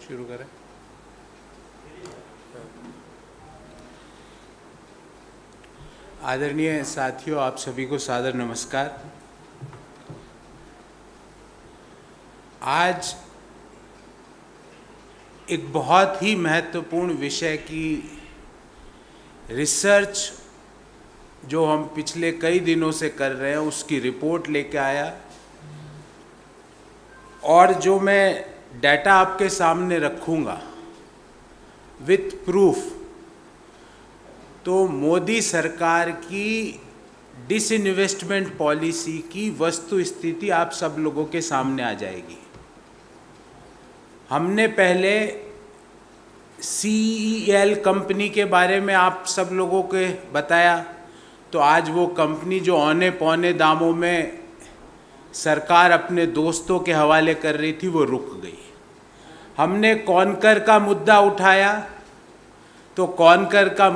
शुरू करें। आदरणीय साथियों, आप सभी को सादर नमस्कार। आज एक बहुत ही महत्वपूर्ण विषय की रिसर्च जो हम पिछले कई दिनों से कर रहे हैं उसकी रिपोर्ट लेके आया, और जो मैं डाटा आपके सामने रखूंगा विथ प्रूफ, तो मोदी सरकार की डिसइन्वेस्टमेंट पॉलिसी की वस्तु स्थिति आप सब लोगों के सामने आ जाएगी। हमने पहले CEL कंपनी के बारे में आप सब लोगों को बताया, तो आज वो कंपनी जो औने पौने दामों में सरकार अपने दोस्तों के हवाले कर रही थी वो रुक गई। हमने कॉनकर का मुद्दा उठाया, तो कॉनकर का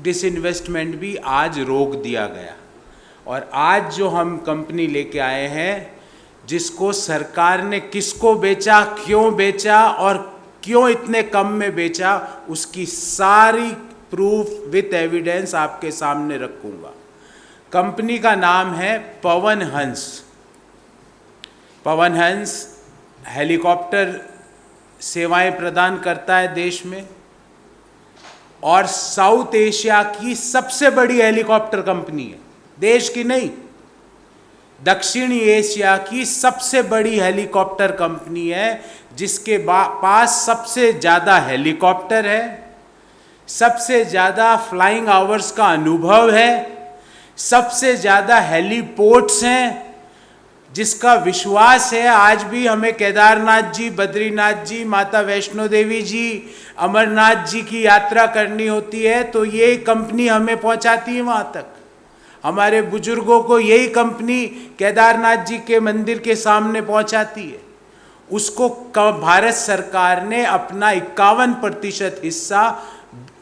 डिसइन्वेस्टमेंट भी आज रोक दिया गया। और आज जो हम कंपनी लेके आए हैं, जिसको सरकार ने किसको बेचा, क्यों बेचा और क्यों इतने कम में बेचा, उसकी सारी प्रूफ विथ एविडेंस आपके सामने रखूंगा। कंपनी का नाम है पवन हंस। पवन हंस हेलीकॉप्टर सेवाएं प्रदान करता है देश में, और साउथ एशिया की सबसे बड़ी हेलीकॉप्टर कंपनी है। देश की नहीं, दक्षिण एशिया की सबसे बड़ी हेलीकॉप्टर कंपनी है, जिसके पास सबसे ज़्यादा हेलीकॉप्टर है, सबसे ज़्यादा फ्लाइंग आवर्स का अनुभव है, सबसे ज़्यादा हेलीपोर्ट्स हैं, जिसका विश्वास है आज भी हमें केदारनाथ जी, बद्रीनाथ जी, माता वैष्णो देवी जी, अमरनाथ जी की यात्रा करनी होती है तो ये कंपनी हमें पहुंचाती है वहाँ तक। हमारे बुजुर्गों को यही कंपनी केदारनाथ जी के मंदिर के सामने पहुंचाती है। उसको भारत सरकार ने अपना 51% हिस्सा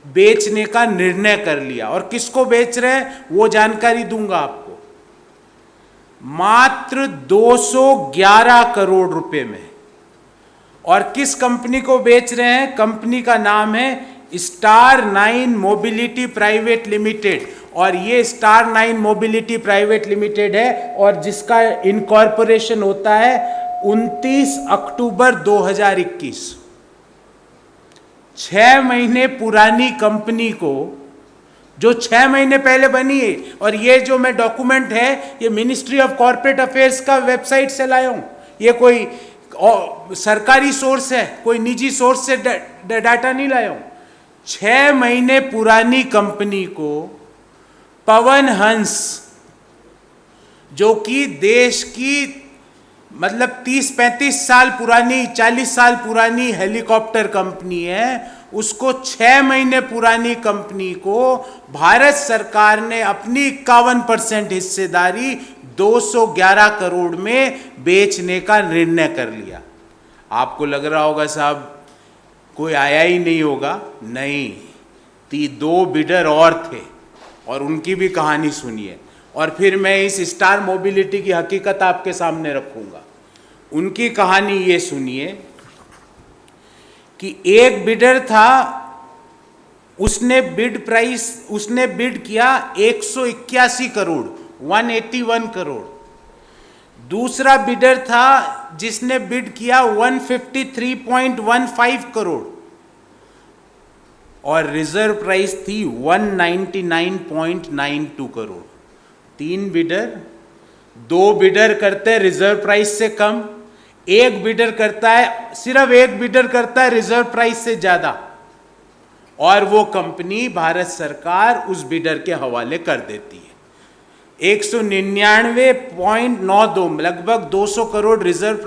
बेचने का निर्णय कर लिया, और किसको बेच रहे हैं वो जानकारी दूंगा आपको। मात्र 211 करोड़ रुपए में। और किस कंपनी को बेच रहे हैं? कंपनी का नाम है स्टार 9 मोबिलिटी प्राइवेट लिमिटेड, और ये स्टार 9 मोबिलिटी प्राइवेट लिमिटेड है, और जिसका इनकॉर्पोरेशन होता है 29 अक्टूबर 2021। 6 महीने पुरानी कंपनी को, जो 6 महीने पहले बनी है, और ये जो मैं डॉक्यूमेंट है ये मिनिस्ट्री ऑफ कॉर्पोरेट अफेयर्स का वेबसाइट से लाया हूं। ये कोई सरकारी सोर्स है, कोई निजी सोर्स से डाटा नहीं लाया हूं। 6 महीने पुरानी कंपनी को पवन हंस, जो कि देश की मतलब 30-35 साल पुरानी, 40 साल पुरानी हेलीकॉप्टर कंपनी है, उसको 6 महीने पुरानी कंपनी को भारत सरकार ने अपनी 51% हिस्सेदारी 211 करोड़ में बेचने का निर्णय कर लिया। आपको लग रहा होगा साहब कोई आया ही नहीं होगा, नहीं, 2 बिडर और थे, और उनकी भी कहानी सुनिए, और फिर मैं इस स्टार मोबिलिटी की हकीकत आपके सामने रखूंगा। उनकी कहानी ये सुनिए कि एक बिडर था, उसने बिड किया 181 करोड़, 181 करोड़। दूसरा बिडर था जिसने बिड किया 153.15 करोड़, और रिजर्व प्राइस थी 199.92 करोड़। 3 बिडर, 2 बिडर करते हैं रिजर्व प्राइस से कम, एक बिडर करता है, सिर्फ एक बिडर करता है रिजर्व प्राइस से ज्यादा, और वो कंपनी भारत सरकार उस बिडर के हवाले कर देती है। 199.92, लगभग 200 करोड़ रिजर्व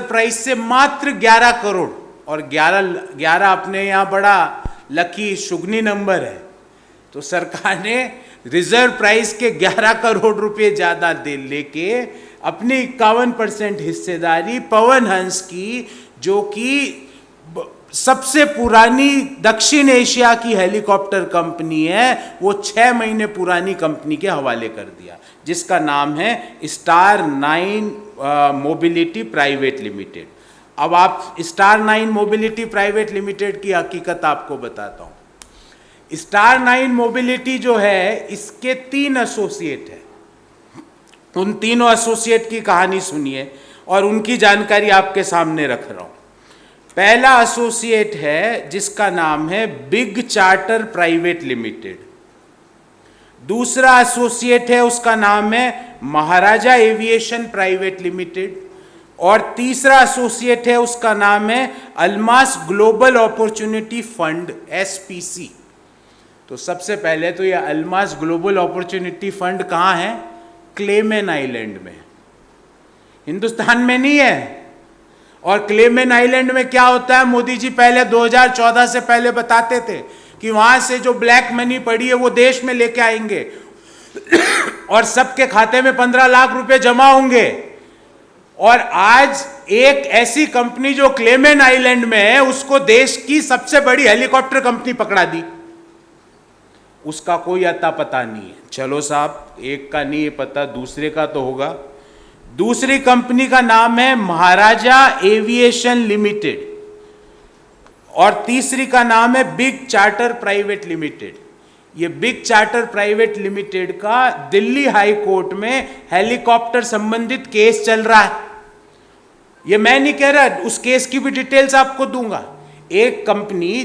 प्राइस से मात्र 11 करोड़, और 11 अपने यहाँ बड़ा लकी शुगनी नंबर है, तो सरकार ने रिजर्व प्राइस के 11 करोड़ रुपए ज्यादा दे लेके अपनी 51% हिस्सेदारी पवन हंस की, जो कि सबसे पुरानी दक्षिण एशिया की हेलीकॉप्टर कंपनी है, वो 6 महीने पुरानी कंपनी के हवाले कर दिया, जिसका नाम है स्टार 9 मोबिलिटी प्राइवेट लिमिटेड। अब आप स्टार 9 मोबिलिटी प्राइवेट लिमिटेड की हकीकत आपको बताता हूं। स्टार 9 मोबिलिटी जो है, इसके 3 एसोसिएट हैं। उन तीनों एसोसिएट की कहानी सुनिए और उनकी जानकारी आपके सामने रख रहा हूं। पहला एसोसिएट है जिसका नाम है बिग चार्टर प्राइवेट लिमिटेड। दूसरा एसोसिएट है, उसका नाम है महाराजा एविएशन प्राइवेट लिमिटेड। और तीसरा एसोसिएट है, उसका नाम है Almas global opportunity fund, SPC। तो सबसे पहले तो ये अल्मास ग्लोबल अपॉर्चुनिटी फंड कहाँ है? क्लेमेन आइलैंड में, हिंदुस्तान में नहीं है। और क्लेमेन आइलैंड में क्या होता है, मोदी जी पहले 2014 से पहले बताते थे कि वहां से जो ब्लैक मनी पड़ी है वो देश में लेके आएंगे और सबके खाते में 15 लाख रुपए जमा होंगे। और आज एक ऐसी कंपनी जो क्लेमेन आइलैंड में है, उसको देश की सबसे बड़ी हेलीकॉप्टर कंपनी पकड़ा दी। उसका कोई अता पता नहीं है। चलो साहब, एक का नहीं है पता, दूसरे का तो होगा। दूसरी कंपनी का नाम है महाराजा एविएशन लिमिटेड और तीसरी का नाम है बिग चार्टर प्राइवेट लिमिटेड। ये बिग चार्टर प्राइवेट लिमिटेड का दिल्ली हाई कोर्ट में हेलीकॉप्टर संबंधित केस चल रहा है। ये मैं नहीं कह रहा, उस केस की भी डिटेल्स आपको दूंगा। एक कंपनी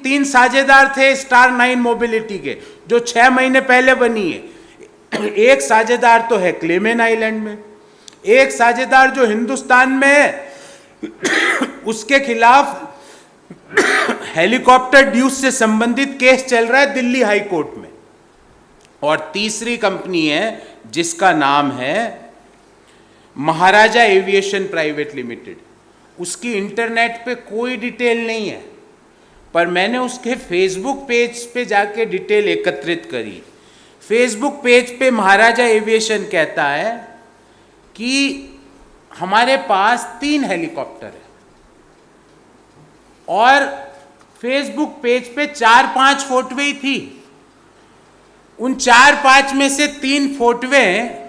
तीन साझेदार थे स्टार 9 मोबिलिटी के, जो 6 महीने पहले बनी है। एक साझेदार तो है क्लेमेन आइलैंड में, एक साझेदार जो हिंदुस्तान में है उसके खिलाफ हेलीकॉप्टर ड्यूज से संबंधित केस चल रहा है दिल्ली हाई कोर्ट में। और तीसरी कंपनी है जिसका नाम है महाराजा एविएशन प्राइवेट लिमिटेड। उसकी इंटरनेट पे कोई डिटेल नहीं है, पर मैंने उसके फेसबुक पेज पे जाके डिटेल एकत्रित करी। फेसबुक पेज पे महाराजा एविएशन कहता है कि हमारे पास 3 हेलीकॉप्टर है और फेसबुक पेज पे 4-5 फोटोवें ही थी। उन 4-5 में से 3 फोटोवें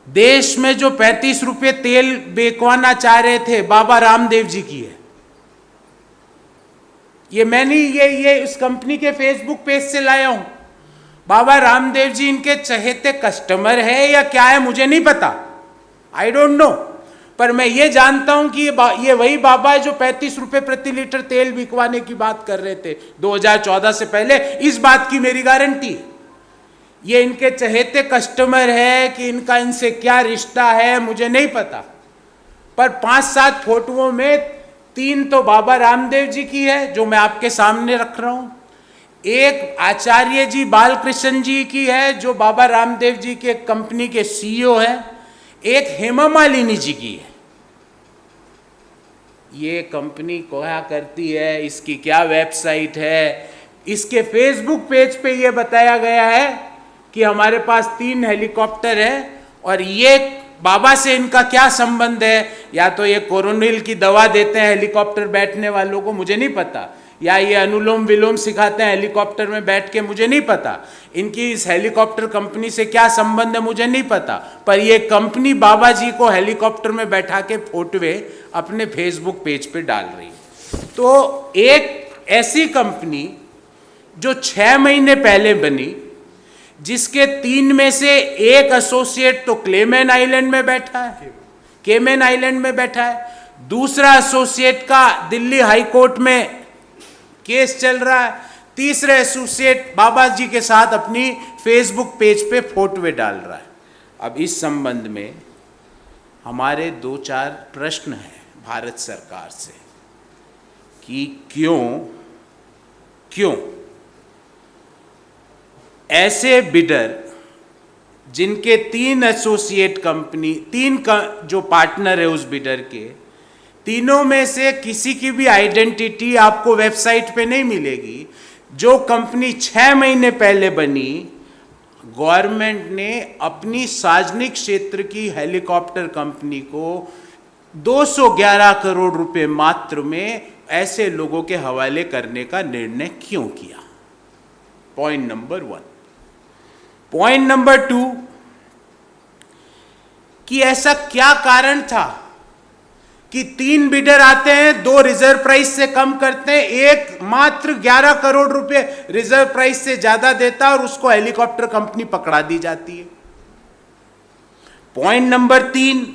देश में जो 35 रुपये तेल बेचवाना चाह रहे थे बाबा रामदेव जी की है। ये मैंने ये इस कंपनी के फेसबुक पेज से लाया हूं। बाबा रामदेव जी इनके चहेते कस्टमर है या क्या है मुझे नहीं पता, आई डोंट नो। पर मैं ये जानता हूं कि ये वही बाबा है जो 35 रुपये प्रति लीटर तेल बिकवाने की बात कर रहे थे 2014 से पहले। इस बात की मेरी गारंटी। ये इनके चहेते कस्टमर है कि इनका इनसे क्या रिश्ता है मुझे नहीं पता, पर 5-7 फोटोओं में 3 तो बाबा रामदेव जी की है जो मैं आपके सामने रख रहा हूं, एक आचार्य जी बालकृष्ण जी की है जो बाबा रामदेव जी के कंपनी के CEO है, एक हेमा मालिनी जी की है। ये कंपनी क्या करती है, इसकी क्या वेबसाइट है, इसके फेसबुक पेज पे ये बताया गया है कि हमारे पास 3 हेलीकॉप्टर है। और ये बाबा से इनका क्या संबंध है, या तो ये कोरोनिल की दवा देते हैं हेलीकॉप्टर बैठने वालों को, मुझे नहीं पता, या ये अनुलोम विलोम सिखाते हैं हेलीकॉप्टर में बैठ के, मुझे नहीं पता। इनकी इस हेलीकॉप्टर कंपनी से क्या संबंध है मुझे नहीं पता, पर ये कंपनी बाबा जी को हेलीकॉप्टर में बैठा के फोटोवे अपने फेसबुक पेज पे डाल रही है। तो एक ऐसी कंपनी जो 6 महीने पहले बनी, जिसके 3 में से एक एसोसिएट तो क्लेमेन आइलैंड में बैठा है, केमेन आइलैंड में बैठा है, दूसरा एसोसिएट का दिल्ली हाई कोर्ट में केस चल रहा है, तीसरे एसोसिएट बाबा जी के साथ अपनी फेसबुक पेज पे फोटोवे डाल रहा है। अब इस संबंध में हमारे 2-4 प्रश्न हैं भारत सरकार से कि क्यों ऐसे बिडर जिनके 3 एसोसिएट कंपनी, 3 का जो पार्टनर है उस बिडर के, तीनों में से किसी की भी आइडेंटिटी आपको वेबसाइट पे नहीं मिलेगी। जो कंपनी 6 महीने पहले बनी, गवर्नमेंट ने अपनी सार्वजनिक क्षेत्र की हेलीकॉप्टर कंपनी को 211 करोड़ रुपए मात्र में ऐसे लोगों के हवाले करने का निर्णय क्यों किया? Point number 1। पॉइंट नंबर 2 कि ऐसा क्या कारण था कि 3 बिडर आते हैं, 2 रिजर्व प्राइस से कम करते हैं, एक मात्र 11 करोड़ रुपए रिजर्व प्राइस से ज्यादा देता है और उसको हेलीकॉप्टर कंपनी पकड़ा दी जाती है। पॉइंट नंबर 3,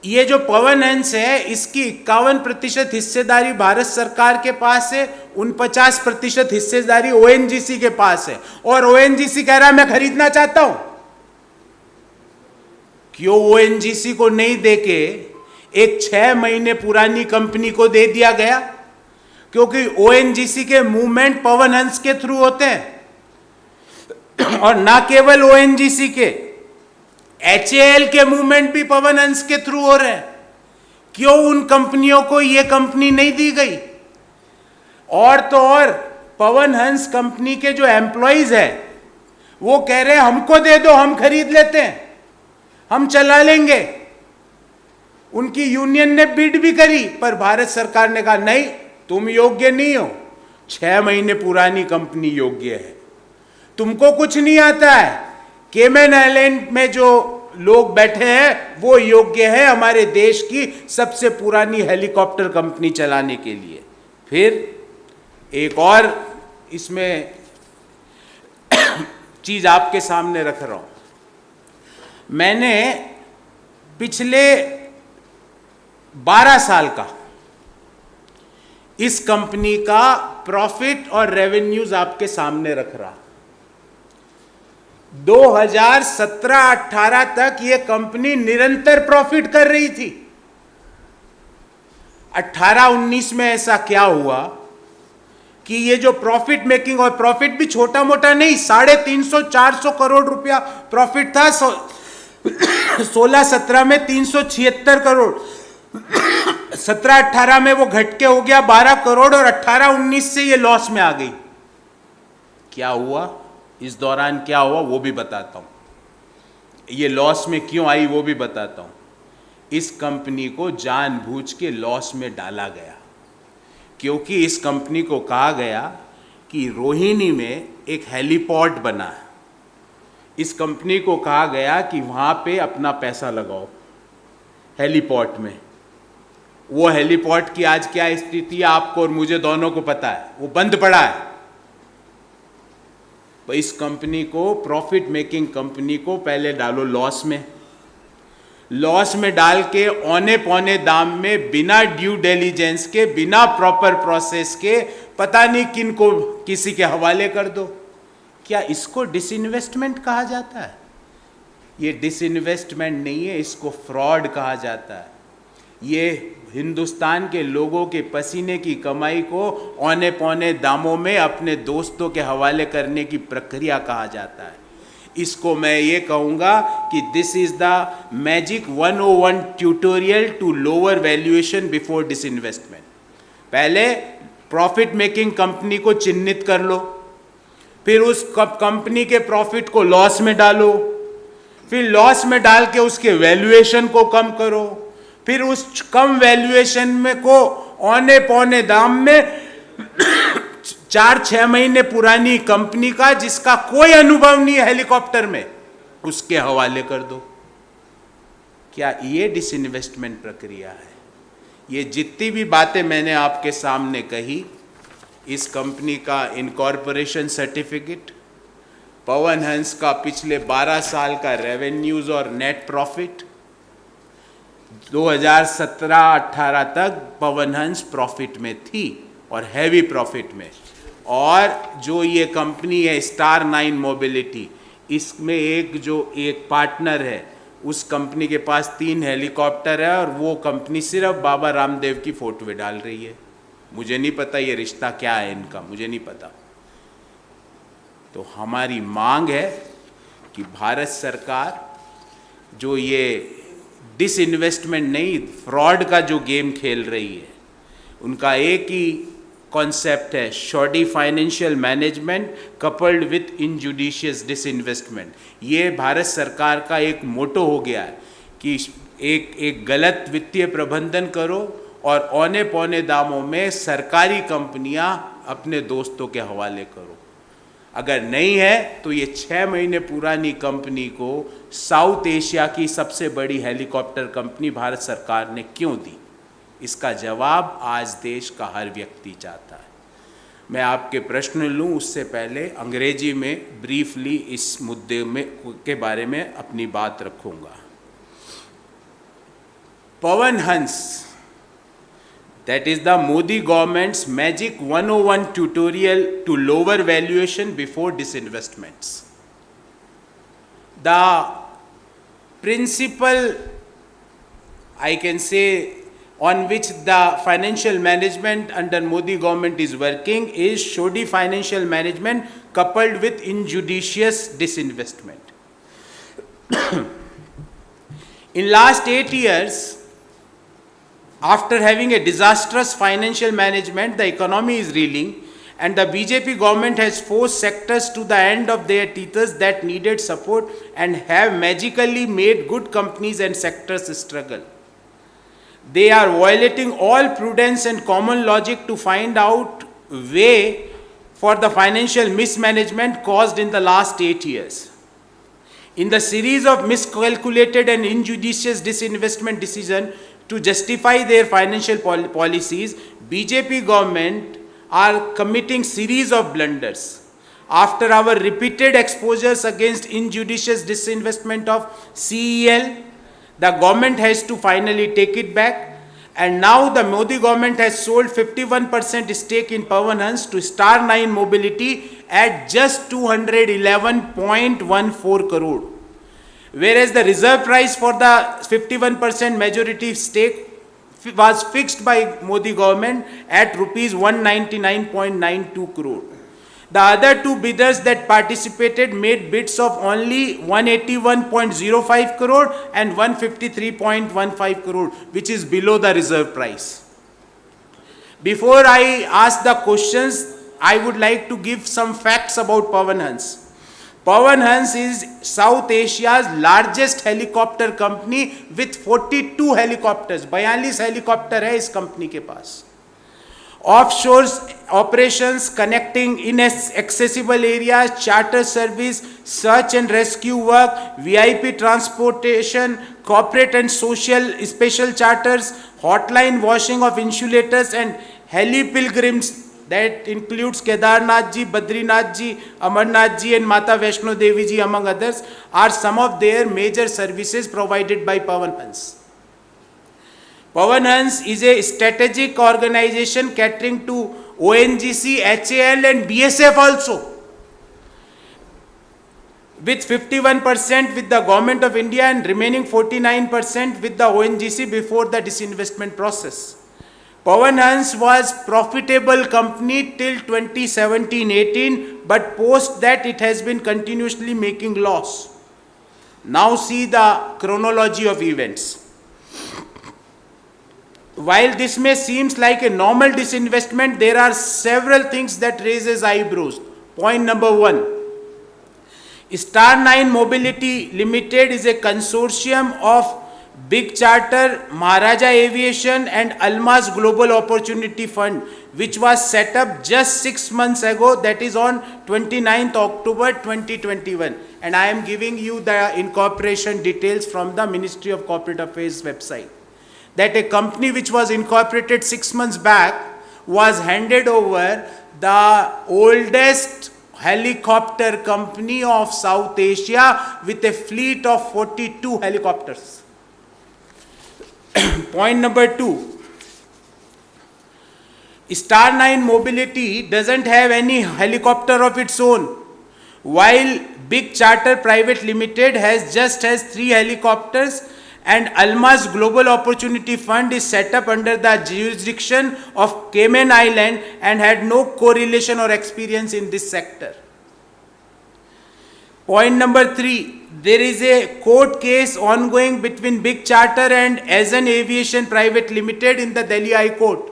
ये जो पवन हंस है इसकी 51% हिस्सेदारी भारत सरकार के पास है, 49% हिस्सेदारी ओएनजीसी के पास है, और ओएनजीसी कह रहा है मैं खरीदना चाहता हूं। क्यों ओएनजीसी को नहीं देके एक 6 महीने पुरानी कंपनी को दे दिया गया? क्योंकि ओएनजीसी के मूवमेंट पवन हंस के थ्रू होते हैं, और ना केवल ओएनजीसी के, एचएएल के मूवमेंट भी पवन हंस के थ्रू हो रहे हैं। क्यों उन कंपनियों को यह कंपनी नहीं दी गई? और तो और पवन हंस कंपनी के जो एम्प्लॉइज हैं वो कह रहे हैं हमको दे दो, हम खरीद लेते हैं, हम चला लेंगे। उनकी यूनियन ने बिड भी करी, पर भारत सरकार ने कहा नहीं, तुम योग्य नहीं हो। 6 महीने पुरानी कंपनी योग्य है, तुमको कुछ नहीं आता है। केमन आइलैंड में जो लोग बैठे हैं वो योग्य है हमारे देश की सबसे पुरानी हेलीकॉप्टर कंपनी चलाने के लिए। फिर एक और इसमें चीज आपके सामने रख रहा हूं। मैंने पिछले 12 साल का इस कंपनी का प्रॉफिट और रेवेन्यूज आपके सामने रख रहा। 2017-18 तक यह कंपनी निरंतर प्रॉफिट कर रही थी। 18-19 में ऐसा क्या हुआ कि ये जो प्रॉफिट मेकिंग, और प्रॉफिट भी छोटा मोटा नहीं, 350-400 करोड़ रुपया प्रॉफिट था। 16-17 में 376 करोड़, 17-18 में वो घट के हो गया 12 करोड़, और 18-19 से ये लॉस में आ गई। क्या हुआ इस दौरान, क्या हुआ वो भी बताता हूं। ये लॉस में क्यों आई वो भी बताता हूं। इस कंपनी को जानबूझ के लॉस में डाला गया, क्योंकि इस कंपनी को कहा गया कि रोहिणी में एक हेलीपॉड बना है। इस कंपनी को कहा गया कि वहां पे अपना पैसा लगाओ हेलीपॉड में। वो हेलीपॉड की आज क्या स्थिति है आपको और मुझे दोनों को पता है, वो बंद पड़ा है। तो इस कंपनी को, प्रॉफिट मेकिंग कंपनी को पहले डालो लॉस में। लॉस में डाल के औने पौने दाम में, बिना ड्यू डिलिजेंस के, बिना प्रॉपर प्रोसेस के, पता नहीं किन को किसी के हवाले कर दो। क्या इसको डिसइन्वेस्टमेंट कहा जाता है? ये डिसइन्वेस्टमेंट नहीं है, इसको फ्रॉड कहा जाता है। ये हिंदुस्तान के लोगों के पसीने की कमाई को औने पौने दामों में अपने दोस्तों के हवाले करने की प्रक्रिया कहा जाता है। इसको मैं ये कहूँगा कि this is the magic 101 tutorial to lower valuation before disinvestment. पहले प्रॉफिट मेकिंग कंपनी को चिन्हित कर लो, फिर उस कंपनी के प्रॉफिट को लॉस में डालो, फिर लॉस में डाल के उसके वैल्यूएशन को कम करो, फिर उस कम वैल्यूएशन में को औने पौने दाम में 4-6 महीने पुरानी कंपनी का, जिसका कोई अनुभव नहीं है हेलीकॉप्टर में, उसके हवाले कर दो। क्या ये डिसइन्वेस्टमेंट प्रक्रिया है? ये जितनी भी बातें मैंने आपके सामने कही, इस कंपनी का इनकॉर्पोरेशन सर्टिफिकेट, पवन हंस का पिछले 12 साल का रेवेन्यूज और नेट प्रॉफिट, 2017-18 तक पवन हंस प्रॉफिट में थी और हैवी प्रॉफिट में। और जो ये कंपनी है स्टार 9 मोबिलिटी, इसमें एक पार्टनर है, उस कंपनी के पास 3 हेलीकॉप्टर है, और वो कंपनी सिर्फ बाबा रामदेव की फोटो डाल रही है। मुझे नहीं पता ये रिश्ता क्या है इनका, मुझे नहीं पता। तो हमारी मांग है कि भारत सरकार जो ये डिसइन्वेस्टमेंट नहीं, फ्रॉड का जो गेम खेल रही है, उनका एक ही कॉन्सेप्ट है, shoddy financial management coupled with injudicious disinvestment. ये भारत सरकार का एक मोटो हो गया है कि एक गलत वित्तीय प्रबंधन करो और औने पौने दामों में सरकारी कंपनियां अपने दोस्तों के हवाले करो। अगर नहीं है तो ये 6 महीने पुरानी कंपनी को साउथ एशिया की सबसे बड़ी हेलीकॉप्टर कंपनी भारत सरकार ने क्यों दी? इसका जवाब आज देश का हर व्यक्ति चाहता है। मैं आपके प्रश्न लूं उससे पहले अंग्रेजी में ब्रीफली इस मुद्दे में के बारे में अपनी बात रखूंगा। Pawan Hans, that is the Modi government's magic 101 tutorial to lower valuation before disinvestments. The principle, I can say, on which the financial management under Modi government is working is shoddy financial management coupled with injudicious disinvestment. In last 8 years, after having a disastrous financial management, the economy is reeling and the BJP government has forced sectors to the end of their teethers that needed support and have magically made good companies and sectors struggle. They are violating all prudence and common logic to find out way for the financial mismanagement caused in the last 8 years. In the series of miscalculated and injudicious disinvestment decisions to justify their financial policies, BJP government are committing series of blunders. After our repeated exposures against injudicious disinvestment of CEL, the government has to finally take it back, and now the Modi government has sold 51% stake in Pawan Hans to Star 9 Mobility at just 211.14 crore. Whereas the reserve price for the 51% majority stake was fixed by Modi government at rupees 199.92 crore. The other two bidders that participated made bids of only 181.05 crore and 153.15 crore, which is below the reserve price. Before I ask the questions, I would like to give some facts about Pawan Hans. Pawan Hans is South Asia's largest helicopter company with 42 helicopters. 42 helicopter है इस company के पास. Offshore operations connecting inaccessible areas, charter service, search and rescue work, VIP transportation, corporate and social special charters, hotline washing of insulators and heli pilgrims. That includes Kedarnath ji, Badrinath ji, Amarnath ji and Mata Vaishno Devi ji among others are some of their major services provided by Pawan Hans. Pawan Hans is a strategic organization catering to ONGC, HAL and BSF also. With 51% with the government of India and remaining 49% with the ONGC before the disinvestment process. Pawan Hans was profitable company till 2017-18, but post that it has been continuously making loss. Now see the chronology of events. While this may seems like a normal disinvestment, there are several things that raises eyebrows. Point number 1. Star 9 Mobility Limited is a consortium of Big Charter, Maharaja Aviation and Almas Global Opportunity Fund, which was set up just 6 months ago, that is on 29th October 2021. And I am giving you the incorporation details from the Ministry of Corporate Affairs website. That a company which was incorporated 6 months back was handed over the oldest helicopter company of South Asia with a fleet of 42 helicopters. Point number 2. Star 9 Mobility doesn't have any helicopter of its own, while Big Charter Private Limited has 3 helicopters, and Almas Global Opportunity Fund is set up under the jurisdiction of Cayman Island and had no correlation or experience in this sector. Point number 3. There is a court case ongoing between Big Charter and Azan Aviation Private Limited in the Delhi High Court.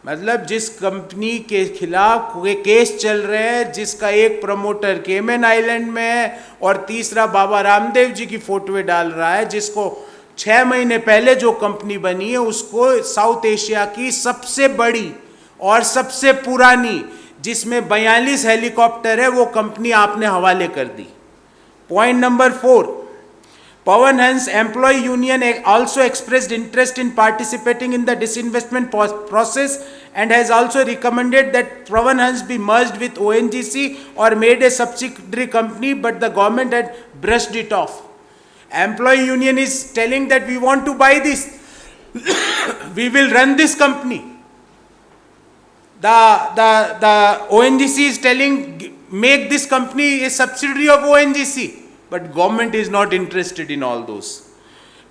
मतलब जिस company के खिलाफ case चल रहे हैं, जिसका एक promoter केमन आइलैंड में है और तीसरा बाबा रामदेव जी की फोटोएं डाल रहा है, जिसको 6 महीने पहले जो कंपनी बनी है उसको साउथ एशिया की सबसे बड़ी और सबसे पुरानी जिसमें 42 हेलीकॉप्टर है, वो कंपनी आपने हवाले कर दी। Point number 4, Pawan Hans Employee Union also expressed interest in participating in the disinvestment process and has also recommended that Pawan Hans be merged with ONGC or made a subsidiary company, but the government had brushed it off. Employee Union is telling that we want to buy this, we will run this company. The ONGC is telling make this company a subsidiary of ONGC. But government is not interested in all those.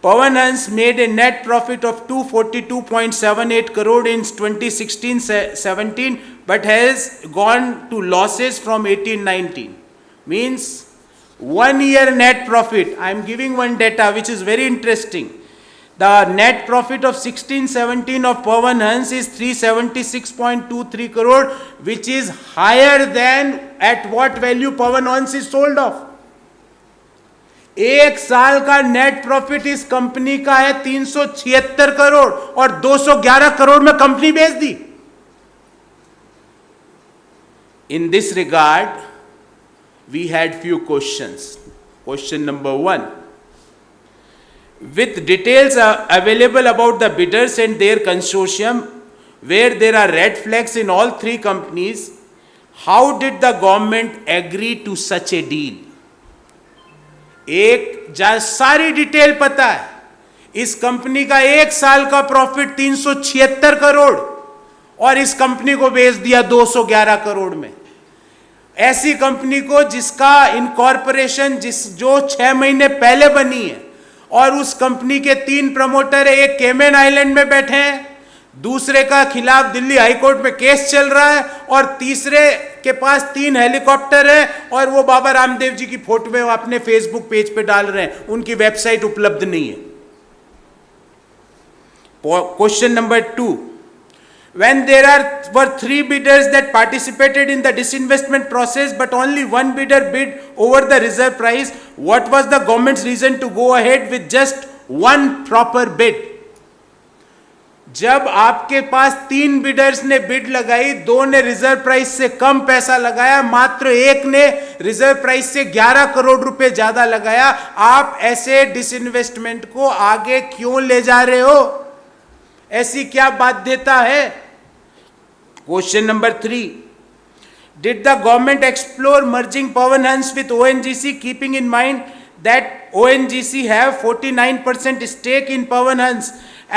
Pawan Hans made a net profit of 242.78 crore in 2016-17, but has gone to losses from 18-19. Means 1 year net profit. I am giving one data which is very interesting. The net profit of 16-17 of Pawan Hans is 376.23 crore, which is higher than at what value Pawan Hans is sold off. एक साल का net profit इस company का है 376 करोड़ और 211 करोड़ में company बेच दी। In this regard we had few questions. Question number 1, with details available about the bidders and their consortium where there are red flags in all three companies, how did the government agree to such a deal? सारी detail पता है। इस company का एक साल का profit 376 crore और इस कंपनी को बेच दिया 211 करोड़ में। ऐसी कंपनी को जिसका इनकॉर्पोरेशन जो 6 महीने पहले बनी है और उस कंपनी के 3 प्रमोटर है, एक केमन आइलैंड में बैठे हैं, दूसरे का खिलाफ दिल्ली हाईकोर्ट में केस चल रहा है और तीसरे के पास 3 हेलीकॉप्टर है और वो बाबा रामदेव जी की फोटो में अपने फेसबुक पेज पे डाल रहे हैं, उनकी वेबसाइट उपलब्ध नहीं है। Question number 2, when there were 3 bidders that participated in the disinvestment process but only one bidder bid over the reserve price, what was the government's reason to go ahead with just one proper bid? जब आपके पास 3 bidders ने bid लगाई, 2 ने reserve price से कम पैसा लगाया, मात्र एक ने रिजर्व प्राइस से 11 करोड़ रुपए ज्यादा लगाया, आप ऐसे डिसइन्वेस्टमेंट को आगे क्यों ले जा रहे हो? ऐसी क्या बाध्यता है? Question number 3, did the government explore merging Pawan Hans with ONGC keeping in mind that ONGC have 49% stake in Pawan Hans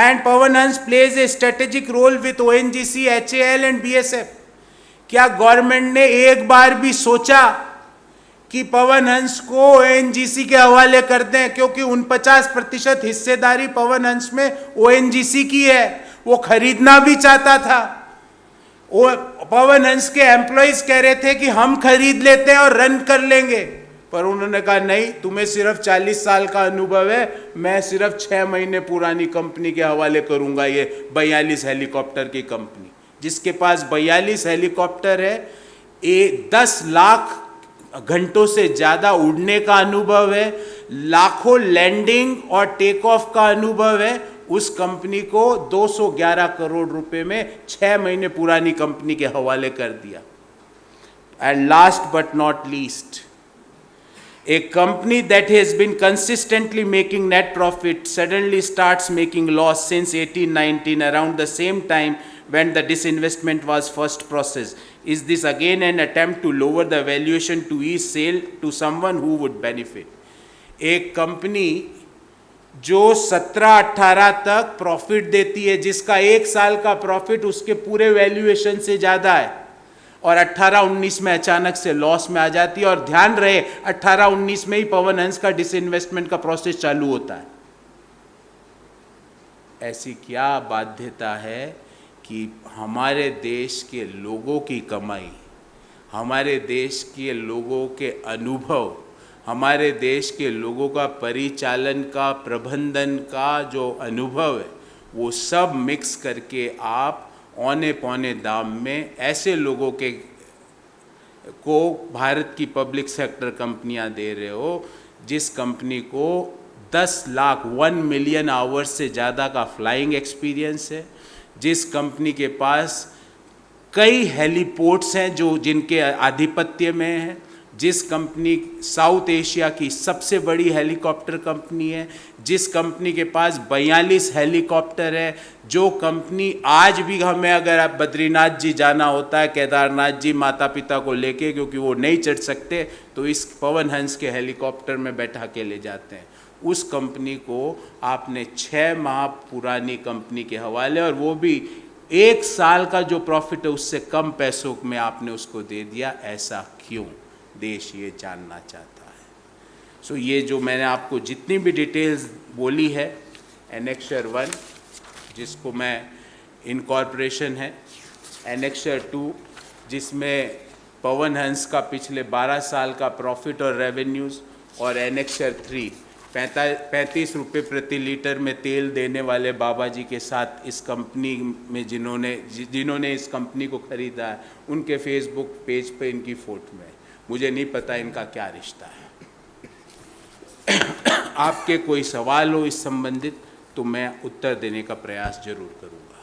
and Pawan Hans plays a strategic role with ONGC, HAL and BSF. क्या government ने एक बार भी सोचा कि पवन हंस को ONGC के हवाले कर दें, क्योंकि 49% हिस्सेदारी पवन हंस में ONGC की है, वो खरीदना भी चाहता था। पवन हंस के एम्प्लॉइज कह रहे थे कि हम खरीद लेते हैं और रन कर लेंगे, पर उन्होंने कहा नहीं, तुम्हें सिर्फ 40 साल का अनुभव है, मैं सिर्फ 6 महीने पुरानी कंपनी के हवाले करूंगा ये 42 हेलीकॉप्टर की कंपनी। जिसके पास 42 हेलीकॉप्टर है, 10 लाख घंटों से ज़्यादा उड़ने का अनुभव है, लाखों लैंडिंग और टेक ऑफ का अनुभव है, उस कंपनी को 211 करोड़ रुपए में 6 महीने पुरानी कंपनी के हवाले कर दिया। And last but not least, a company that has been consistently making net profit suddenly starts making loss since 18-19, around the same time when the disinvestment was first processed. Is this again an attempt to lower the valuation to ease sale to someone who would benefit? एक company जो 17-18 तक profit देती है, जिसका एक साल का profit उसके पूरे वैल्यूएशन से ज़्यादा है, और 18-19 में अचानक से लॉस में आ जाती है, और ध्यान रहे 18-19 में ही पवन हंस का डिसइन्वेस्टमेंट का प्रोसेस चालू होता है। ऐसी क्या बाध्यता है कि हमारे देश के लोगों की कमाई, हमारे देश के लोगों के अनुभव, हमारे देश के लोगों का परिचालन का, प्रबंधन का जो अनुभव है, वो सब मिक्स करके आप औने पौने दाम में ऐसे लोगों को भारत की पब्लिक सेक्टर कंपनियां दे रहे हो, जिस कंपनी को 10 लाख 1 मिलियन आवर्स से ज़्यादा का फ्लाइंग एक्सपीरियंस है, जिस कंपनी के पास कई हेलीपोर्ट्स हैं जो जिनके आधिपत्य में हैं। जिस कंपनी साउथ एशिया की सबसे बड़ी हेलीकॉप्टर कंपनी है, जिस कंपनी के पास 42 हेलीकॉप्टर है, जो कंपनी आज भी हमें अगर आप बद्रीनाथ जी जाना होता है, केदारनाथ जी माता पिता को लेके, क्योंकि वो नहीं चढ़ सकते, तो इस पवन हंस के हेलीकॉप्टर में बैठा के ले जाते हैं। उस कंपनी को आपने 6 माह पुरानी कंपनी के हवाले, और वो भी 1 साल का जो प्रॉफिट है उससे कम पैसों में आपने उसको दे दिया। ऐसा क्यों? देश ये जानना चाहता है। सो ये जो मैंने आपको जितनी भी डिटेल्स बोली है, एनेक्सर 1 जिसको मैं इनकॉर्पोरेशन है, एनेक्सर 2 जिसमें पवन हंस का पिछले 12 साल का प्रॉफिट और रेवेन्यूज़, और एनेक्सर 3 35 रुपये प्रति लीटर में तेल देने वाले बाबा जी के साथ इस कंपनी में जिन्होंने इस कंपनी को ख़रीदा है, उनके फेसबुक पेज पे इनकी फ़ोटो है। मुझे नहीं पता इनका क्या रिश्ता है। आपके कोई सवाल हो इस संबंधित तो मैं उत्तर देने का प्रयास जरूर करूँगा।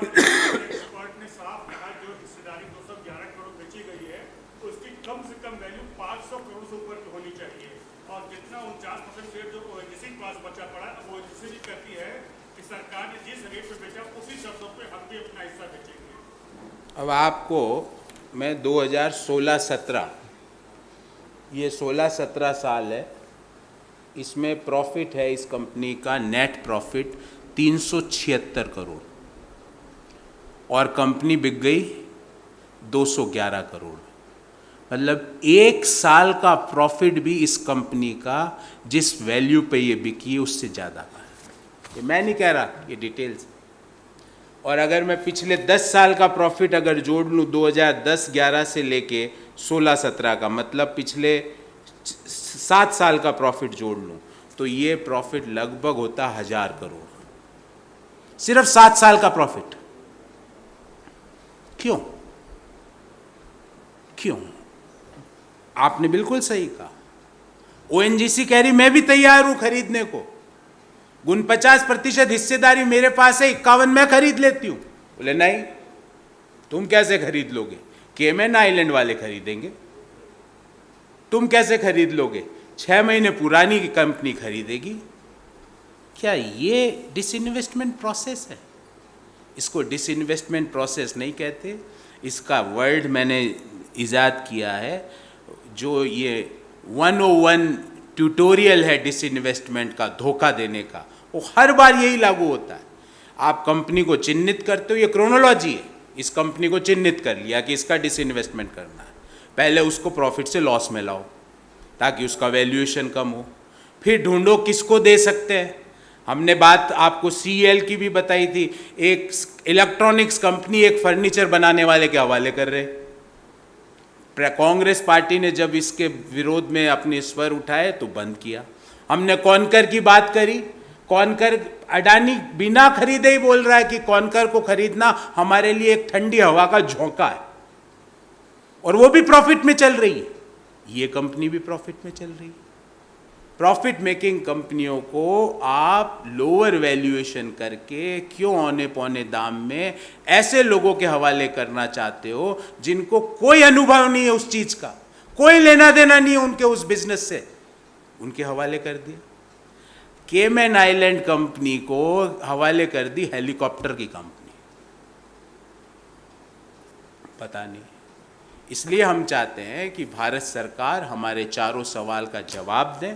एक्सपर्ट ने साफ कहा जो हिस्सेदारी 211 करोड़ बेची गई है उसकी कम से कम वैल्यू 500 करोड़ से ऊपर की होनी चाहिए, और जितना 49% शेयर जो ओएनजीसी के पास बचा पड़ा है, ओएनजीसी भी कहती है कि सरकार ने जिस रेट पे बेचा उसी शब्दों पे हम भी अपना हिस्सा बेचेंगे। अब आपको मैं 2016-17 ये 16-17 साल है, इसमें प्रॉफिट है इस कंपनी का नेट प्रॉफिट 376 करोड़, और कंपनी बिक गई 211 करोड़। मतलब 1 साल का प्रॉफिट भी इस कंपनी का जिस वैल्यू पे ये बिकी है उससे ज़्यादा का है। ये मैं नहीं कह रहा, ये डिटेल्स। और अगर मैं पिछले 10 साल का प्रॉफिट अगर जोड़ लूँ 2010-11 से लेके 16-17 का, मतलब पिछले 7 साल का प्रॉफिट जोड़ लूँ, तो ये प्रॉफिट लगभग होता 1000 करोड़। सिर्फ 7 साल का प्रॉफिट। क्यों? क्यों? आपने बिल्कुल सही कहा। ओएनजीसी कह रही मैं भी तैयार हूं खरीदने को, 49% हिस्सेदारी मेरे पास है, 51 मैं खरीद लेती हूं। बोले नहीं, तुम कैसे खरीद लोगे? केमैन आइलैंड वाले खरीदेंगे, तुम कैसे खरीद लोगे? 6 महीने पुरानी कंपनी खरीदेगी। क्या ये डिसइन्वेस्टमेंट प्रोसेस है? इसको डिसइन्वेस्टमेंट प्रोसेस नहीं कहते, इसका वर्ड मैंने इजाद किया है, जो ये 101 ट्यूटोरियल है डिसइन्वेस्टमेंट का, धोखा देने का, वो हर बार यही लागू होता है। आप कंपनी को चिन्हित करते हो, ये क्रोनोलॉजी है, इस कंपनी को चिन्हित कर लिया कि इसका डिसइन्वेस्टमेंट करना है, पहले उसको प्रॉफिट से लॉस में लाओ ताकि उसका वैल्यूएशन कम हो, फिर ढूंढो किसको दे सकते हैं। हमने बात आपको सीएल की भी बताई थी, एक इलेक्ट्रॉनिक्स कंपनी एक फर्नीचर बनाने वाले के हवाले कर रहे। कांग्रेस पार्टी ने जब इसके विरोध में अपने स्वर उठाए तो बंद किया। हमने कॉनकर की बात करी, कॉनकर अडानी बिना खरीदे ही बोल रहा है कि कॉनकर को खरीदना हमारे लिए एक ठंडी हवा का झोंका है, और वो भी प्रॉफिट में चल रही है, ये कंपनी भी प्रॉफिट में चल रही है। प्रॉफिट मेकिंग कंपनियों को आप लोअर वैल्यूएशन करके क्यों औने पौने दाम में ऐसे लोगों के हवाले करना चाहते हो जिनको कोई अनुभव नहीं है उस चीज का, कोई लेना देना नहीं है उनके उस बिजनेस से, उनके हवाले कर दिया। केमैन आइलैंड कंपनी को हवाले कर दी हेलीकॉप्टर की कंपनी, पता नहीं। इसलिए हम चाहते हैं कि भारत सरकार हमारे चारों सवाल का जवाब दें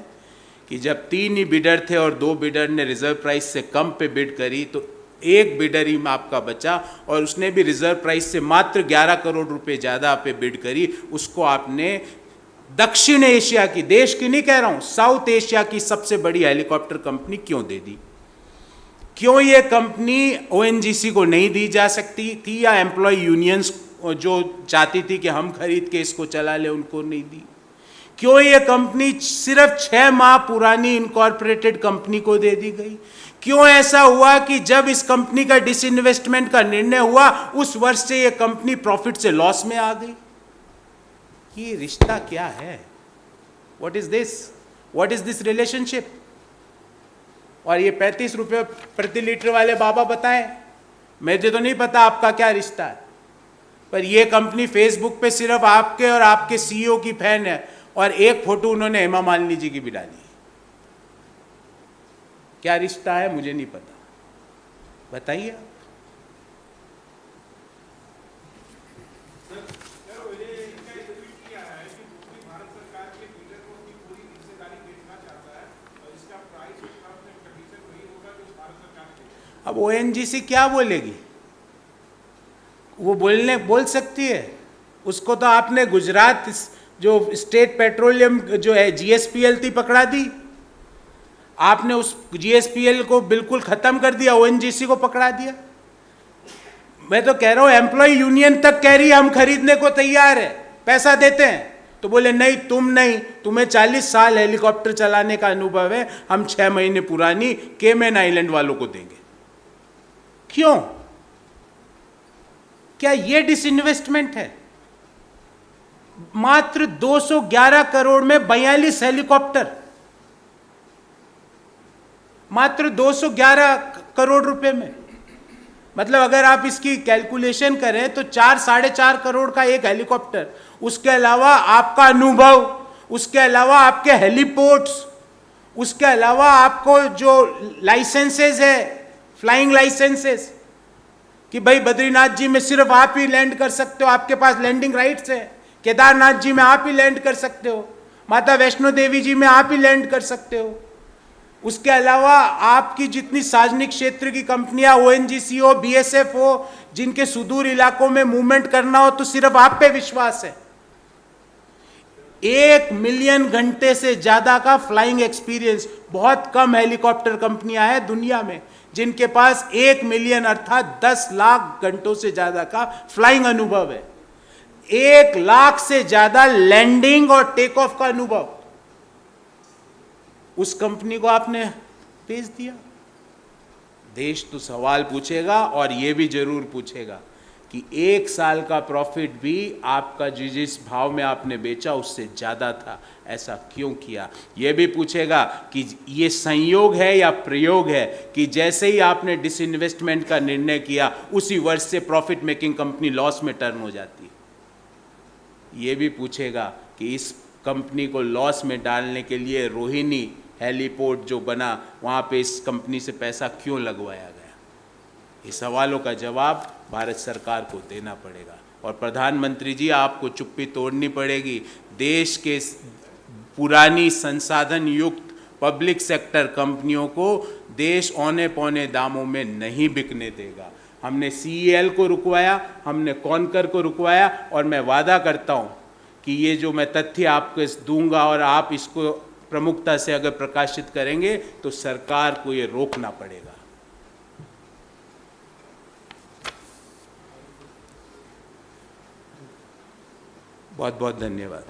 कि जब 3 ही बिडर थे और 2 बिडर ने रिजर्व प्राइस से कम पे बिड करी, तो 1 बिडर ही आपका बचा और उसने भी रिजर्व प्राइस से मात्र 11 करोड़ रुपए ज़्यादा पे बिड करी। उसको आपने दक्षिण एशिया की, देश की नहीं कह रहा हूँ, साउथ एशिया की सबसे बड़ी हेलीकॉप्टर कंपनी क्यों दे दी? क्यों ये कंपनी ओएनजीसी को नहीं दी जा सकती थी, या एम्प्लॉय यूनियंस जो चाहती थी कि हम खरीद के इसको चला ले उनको नहीं दी? क्यों ये कंपनी सिर्फ 6 माह पुरानी इनकॉर्पोरेटेड कंपनी को दे दी गई? क्यों ऐसा हुआ कि जब इस कंपनी का डिसइन्वेस्टमेंट का निर्णय हुआ उस वर्ष से ये कंपनी प्रॉफिट से लॉस में आ गई? ये रिश्ता क्या है? What is this? What is this relationship? और ये 35 रुपये प्रति लीटर वाले बाबा बताएं, मुझे तो नहीं पता आपका क्या रिश्ता है। पर ये कंपनी फेसबुक पे सिर्फ आपके और आपके सीईओ की फैन है, और एक फोटो उन्होंने हेमा मालिनी जी की भी डाली है। क्या रिश्ता है मुझे नहीं पता, बताइए आप। अब ओएनजीसी क्या बोलेगी? वो बोल सकती है। उसको तो आपने गुजरात जो स्टेट पेट्रोलियम जो है जीएसपीएल थी पकड़ा दी, आपने उस जीएसपीएल को बिल्कुल खत्म कर दिया, ओएनजीसी को पकड़ा दिया। मैं तो कह रहा हूं एम्प्लॉय यूनियन तक कह रही है हम खरीदने को तैयार है, पैसा देते हैं। तो बोले नहीं, तुम्हें 40 साल हेलीकॉप्टर चलाने का अनुभव है, हम 6 महीने पुरानी केमैन आइलैंड वालों को देंगे। क्यों? क्या ये डिसइन्वेस्टमेंट है? मात्र 211 करोड़ में 42 हेलीकॉप्टर, मात्र 211 करोड़ रुपए में। मतलब अगर आप इसकी कैलकुलेशन करें तो 4-4.5 करोड़ का एक हेलीकॉप्टर, उसके अलावा आपका अनुभव, उसके अलावा आपके हेलीपोर्ट्स, उसके अलावा आपको जो लाइसेंसेस है, फ्लाइंग लाइसेंसेस, कि भाई बद्रीनाथ जी में सिर्फ आप ही लैंड कर सकते हो, आपके पास लैंडिंग राइट्स है। केदारनाथ जी में आप ही लैंड कर सकते हो, माता वैष्णो देवी जी में आप ही लैंड कर सकते हो। उसके अलावा आपकी जितनी सार्वजनिक क्षेत्र की कंपनियां, ओएनजीसी हो, बीएसएफ हो, जिनके सुदूर इलाकों में मूवमेंट करना हो तो सिर्फ आप पे विश्वास है। 1 मिलियन घंटे से ज्यादा का फ्लाइंग एक्सपीरियंस, बहुत कम हेलीकॉप्टर कंपनियां हैं दुनिया में जिनके पास 1 मिलियन अर्थात 10 लाख घंटों से ज्यादा का फ्लाइंग अनुभव है, 1 लाख से ज्यादा लैंडिंग और टेक ऑफ का अनुभव। उस कंपनी को आपने भेज दिया। देश तो सवाल पूछेगा, और यह भी जरूर पूछेगा कि 1 साल का प्रॉफिट भी आपका जिस भाव में आपने बेचा उससे ज्यादा था, ऐसा क्यों किया? यह भी पूछेगा कि ये संयोग है या प्रयोग है कि जैसे ही आपने डिसइन्वेस्टमेंट का निर्णय किया उसी वर्ष से प्रॉफिट मेकिंग कंपनी लॉस में टर्न हो जाती है। ये भी पूछेगा कि इस कंपनी को लॉस में डालने के लिए रोहिणी हेलीपोर्ट जो बना वहाँ पे इस कंपनी से पैसा क्यों लगवाया गया? ये सवालों का जवाब भारत सरकार को देना पड़ेगा। और प्रधानमंत्री जी, आपको चुप्पी तोड़नी पड़ेगी। देश के पुरानी संसाधन युक्त पब्लिक सेक्टर कंपनियों को देश औने पौने दामों में नहीं बिकने देगा। हमने सीईएल को रुकवाया, हमने कॉनकर को रुकवाया, और मैं वादा करता हूँ कि ये जो मैं तथ्य आपको दूंगा और आप इसको प्रमुखता से अगर प्रकाशित करेंगे तो सरकार को ये रोकना पड़ेगा। बहुत बहुत धन्यवाद।